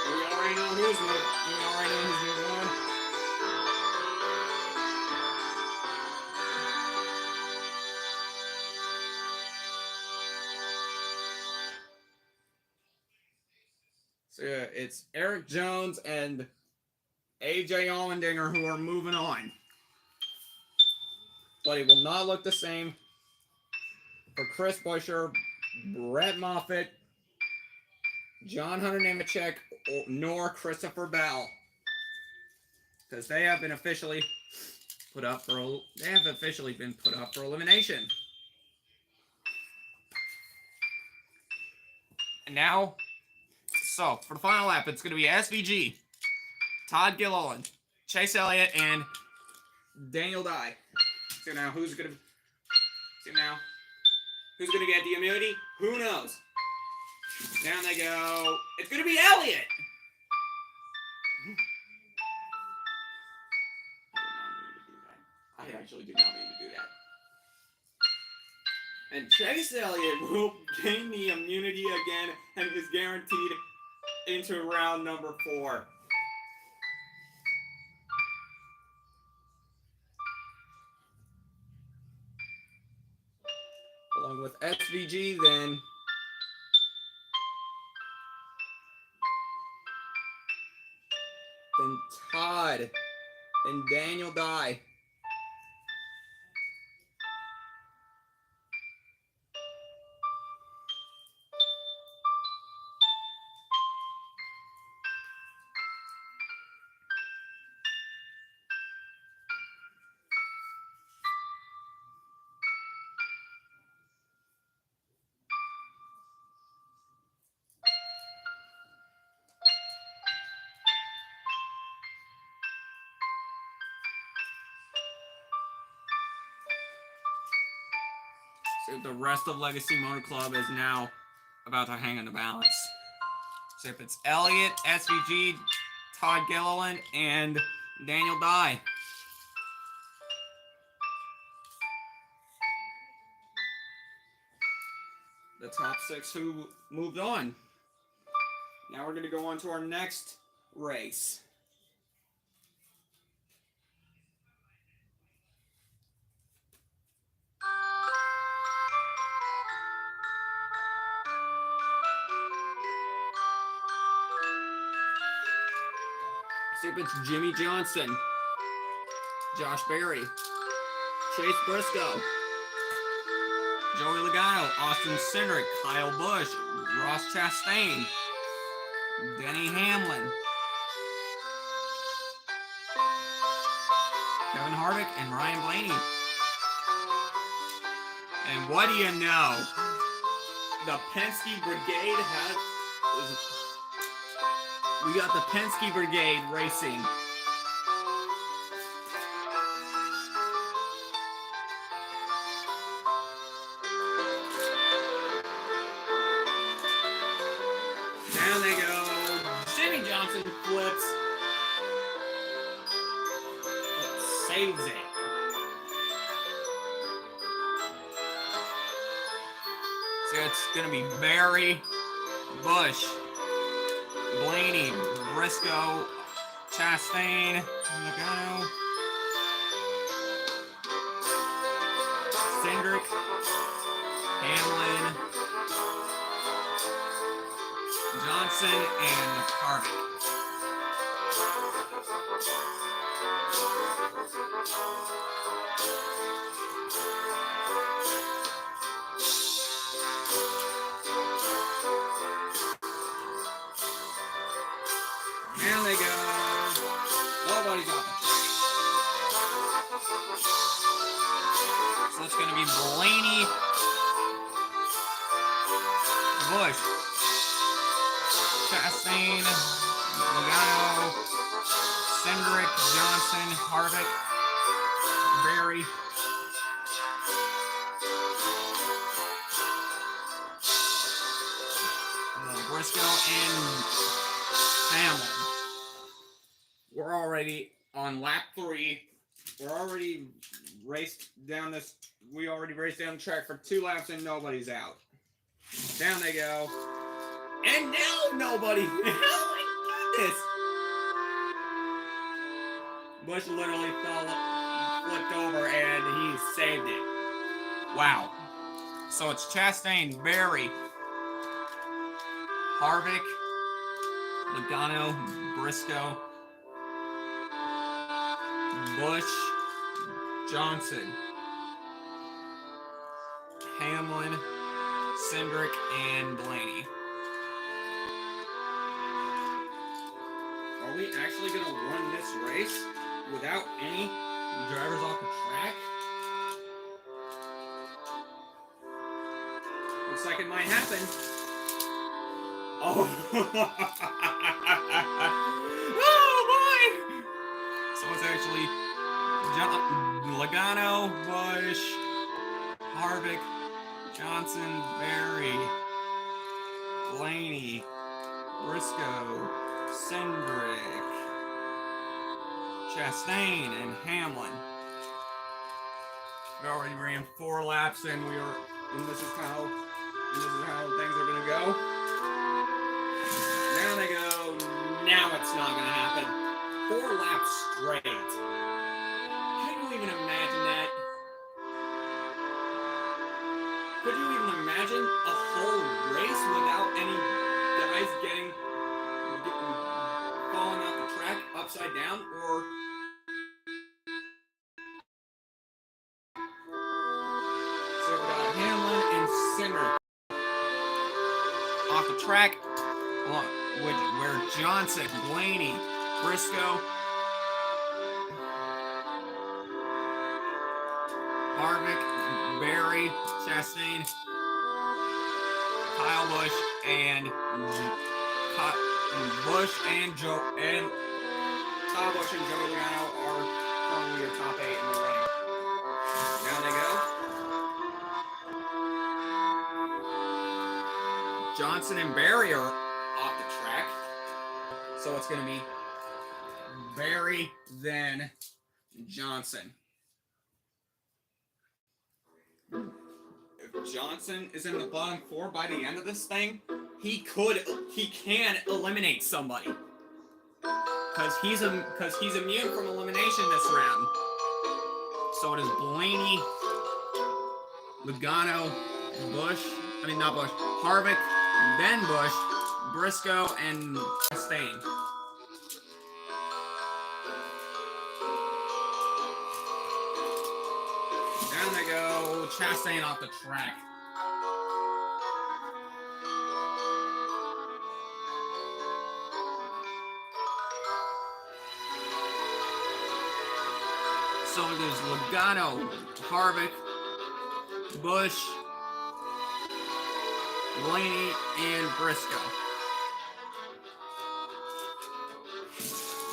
We already know who's moving on. So yeah, it's Eric Jones and AJ Allmendinger who are moving on. But it will not look the same for Chris Buescher, Brett Moffitt, John Hunter Nemechek, nor Christopher Bell. Because they have been officially put up for elimination. And now, so for the final lap, it's going to be SVG, Todd Gilliland, Chase Elliott, and Daniel Dye. So now who's going to get the immunity? Who knows? Down they go. It's going to be Elliott. I actually do not mean to do that. And Chase Elliott will gain the immunity again and is guaranteed into round number 4. Along with SVG then. Then Todd and Daniel Dye. So the rest of Legacy Motor Club is now about to hang in the balance. So if it's Elliott, SVG, Todd Gilliland, and Daniel Dye. The top 6 who moved on. Now we're going to go on to our next race. See if it's Jimmy Johnson, Josh Berry, Chase Briscoe, Joey Logano, Austin Cindric, Kyle Busch, Ross Chastain, Denny Hamlin, Kevin Harvick, and Ryan Blaney. And what do you know? The Penske Brigade we got the Penske Brigade racing. Down they go. Jimmy Johnson flips. But saves it. So it's going to be Berry, Busch, Blaney, Briscoe, Chastain, Logano, Cindric, Hamlin, Johnson, and Harvick. There they go. Nobody's off. So it's going to be Blaney, Busch, Chastain, Logano, Cindric, Johnson, Harvick, Berry. Briscoe and Hamlin. We're already on lap 3. We're already raced down this. We already raced down the track for 2 laps and nobody's out. Down they go. And now nobody. Oh my goodness. Busch literally flipped over and he saved it. Wow. So it's Chastain, Berry, Harvick, Logano, Briscoe, Busch, Johnson, Hamlin, Cindric, and Blaney. Are we actually going to run this race without any drivers off the track? Looks like it might happen. Oh! Oh boy! So it's actually Logano, Busch, Harvick, Johnson, Berry, Blaney, Briscoe, Cindric, Chastain, and Hamlin. We already ran 4 laps, and this is how things are gonna go. Now they go. Now it's not gonna happen. 4 laps straight. Can you even imagine that? Could you even imagine a whole race without any guys getting falling off the track upside down, or so we got Hamlin and Cindric off the track, where Johnson, Blaney, Briscoe, Harvick, Berry, Chastain, Kyle Busch, and Kyle Busch and Joey Logano are currently your top 8 in the running. Down they go. Johnson and Berry are off the track. So it's going to be Berry, then Johnson. If Johnson is in the bottom 4 by the end of this thing, he can eliminate somebody. Because he's immune from elimination this round. So it is Blaney, Logano, Harvick, then Busch, Briscoe, and Chastain. Down they go, Chastain off the track. So there's Logano, Harvick, Busch, Blaney, and Briscoe.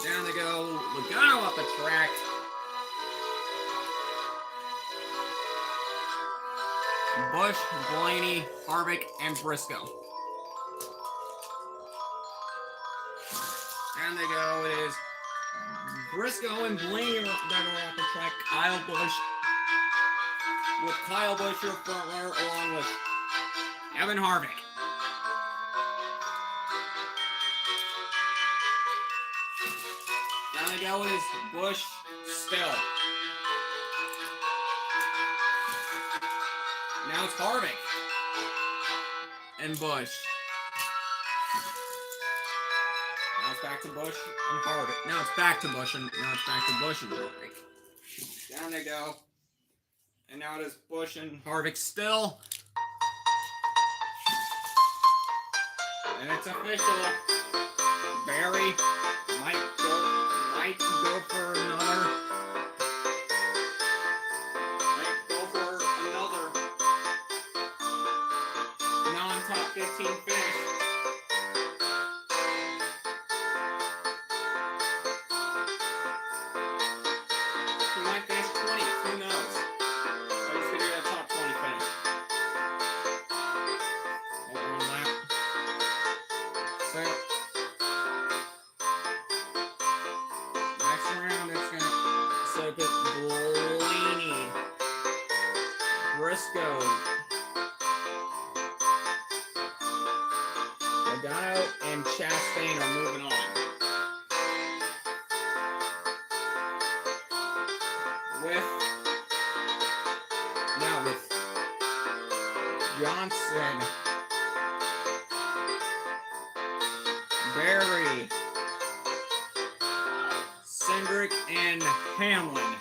Down they go, Logano off the track. Busch, Blaney, Harvick, and Briscoe. Down they go, it is Briscoe and Blaney that are off the track. Kyle Busch, with Kyle Busch your front runner, along with Evan Harvick. Down they go, it is Busch still. Now it's Harvick and Busch. Now it's back to Busch and Harvick. Now it's back to Busch and Harvick. Down they go. And now it is Busch and Harvick still. And it's official. Berry might go for another. Non-top 15 finish. set. Next round, it's gonna set it Blaney, Briscoe, Logano, and Chastain are moving on. With Johnson, Berry, Cindric, and Hamlin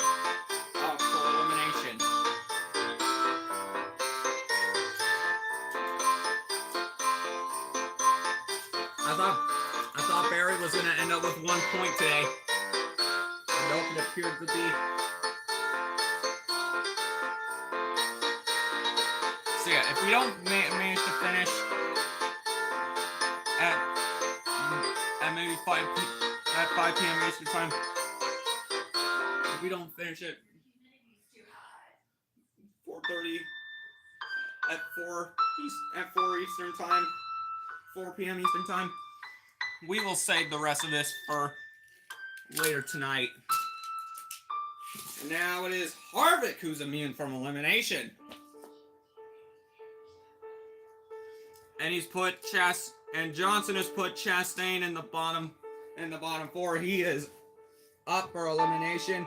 up for elimination. I thought Berry was going to end up with 1 point today. And nope, it appeared to be. So yeah, if we don't manage to finish at maybe 5 p.m. Eastern time, if we don't finish it 4:30 at 4 Eastern time, 4 p.m. Eastern time, we will save the rest of this for later tonight. And now it is Harvick who's immune from elimination. And he's put and Johnson has put Chastain in the bottom four. He is up for elimination.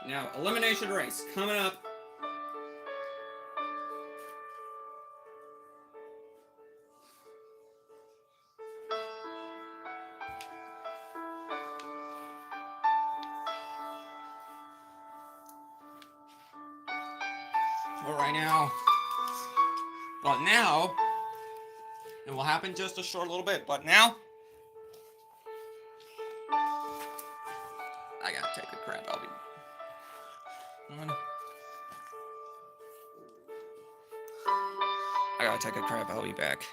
Now, elimination race coming up. But now, it will happen just a short little bit. But now, I gotta take a crap. I gotta take a crap. I'll be back.